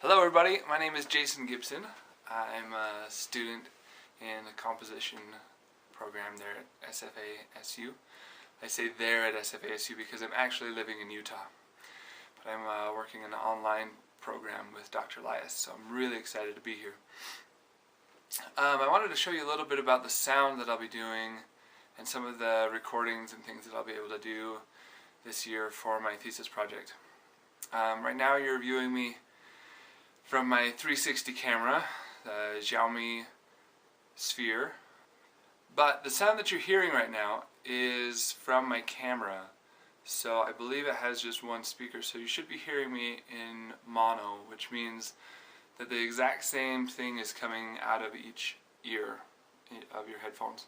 Hello everybody, my name is Jason Gibson. I'm a student in the composition program there at SFASU. I say there at SFASU because I'm actually living in Utah. But I'm working in an online program with Dr. Elias, so I'm really excited to be here. I wanted to show you a little bit about the sound that I'll be doing and some of the recordings and things that I'll be able to do this year for my thesis project. Right now you're viewing me from my 360 camera, the Xiaomi Sphere. But the sound that you're hearing right now is from my camera. So I believe it has just one speaker, so you should be hearing me in mono, which means that the exact same thing is coming out of each ear of your headphones.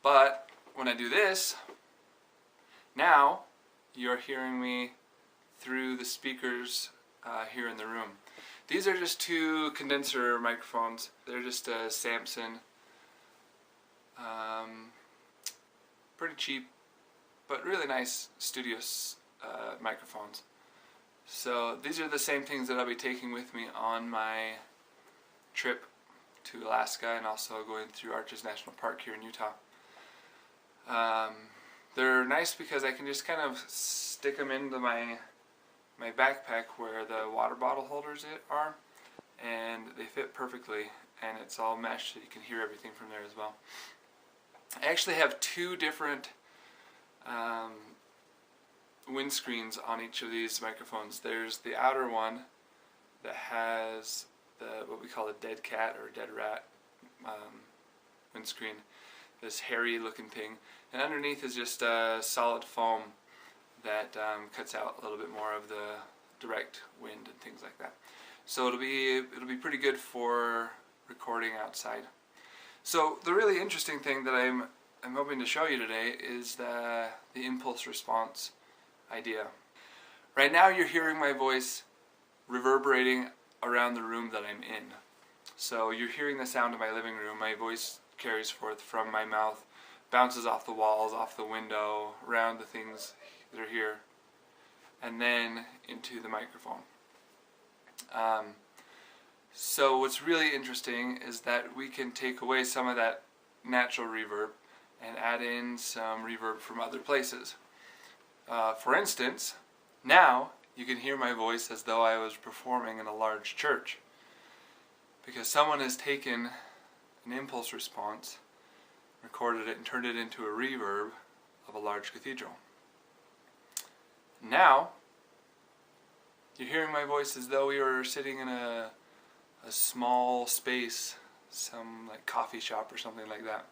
But when I do this, now you're hearing me through the speakers here in the room. These are just two condenser microphones. They're just a Samson. Pretty cheap, but really nice studio microphones. So these are the same things that I'll be taking with me on my trip to Alaska and also going through Arches National Park here in Utah. They're nice because I can just kind of stick them into my backpack where the water bottle holders are, and they fit perfectly, and it's all meshed so you can hear everything from there as well. I actually have two different windscreens on each of these microphones. There's the outer one that has what we call a dead cat or dead rat windscreen, this hairy looking thing, and underneath is just solid foam that cuts out a little bit more of the direct wind and things like that. So it'll be pretty good for recording outside. So the really interesting thing that I'm hoping to show you today is the impulse response idea. Right now you're hearing my voice reverberating around the room that I'm in. So you're hearing the sound of my living room. My voice carries forth from my mouth, bounces off the walls, off the window, around the things that are here, and then into the microphone. So what's really interesting is that we can take away some of that natural reverb and add in some reverb from other places. For instance, now you can hear my voice as though I was performing in a large church, because someone has taken an impulse response, recorded it, and turned it into a reverb of a large cathedral. Now you're hearing my voice as though we were sitting in a small space, some like coffee shop or something like that.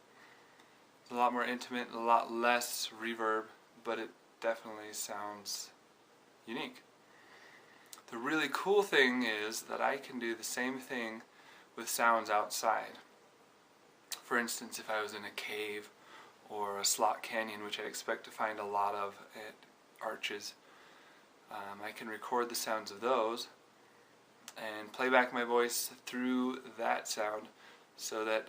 It's a lot more intimate, a lot less reverb, but it definitely sounds unique. The really cool thing is that I can do the same thing with sounds outside. For instance, if I was in a cave or a slot canyon, which I expect to find a lot of at Arches, I can record the sounds of those and play back my voice through that sound so that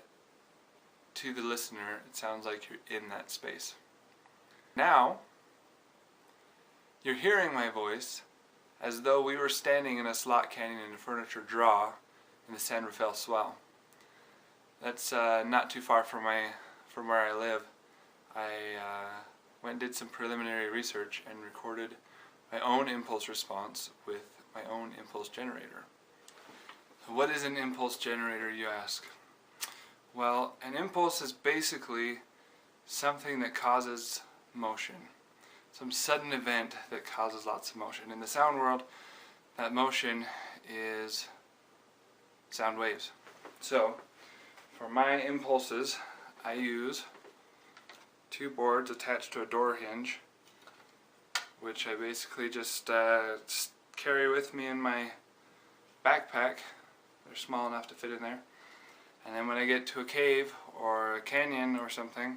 to the listener it sounds like you're in that space. Now you're hearing my voice as though we were standing in a slot canyon in a furniture draw in the San Rafael Swell. That's not too far from where I live. I went and did some preliminary research and recorded my own impulse response with my own impulse generator. So what is an impulse generator, you ask? Well, an impulse is basically something that causes motion. Some sudden event that causes lots of motion. In the sound world, that motion is sound waves. So, for my impulses, I use two boards attached to a door hinge, which I basically just carry with me in my backpack. They're small enough to fit in there. And then when I get to a cave or a canyon or something,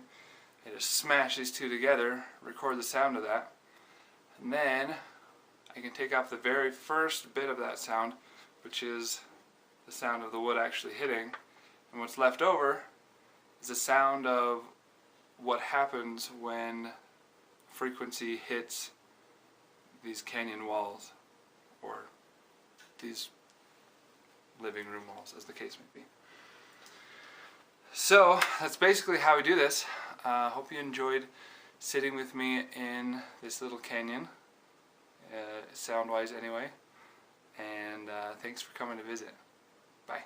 I just smash these two together, record the sound of that, and then I can take off the very first bit of that sound, which is the sound of the wood actually hitting, and what's left over is the sound of what happens when frequency hits these canyon walls or these living room walls, as the case may be. So that's basically how we do this. Hope you enjoyed sitting with me in this little canyon, sound-wise anyway, and thanks for coming to visit. Bye.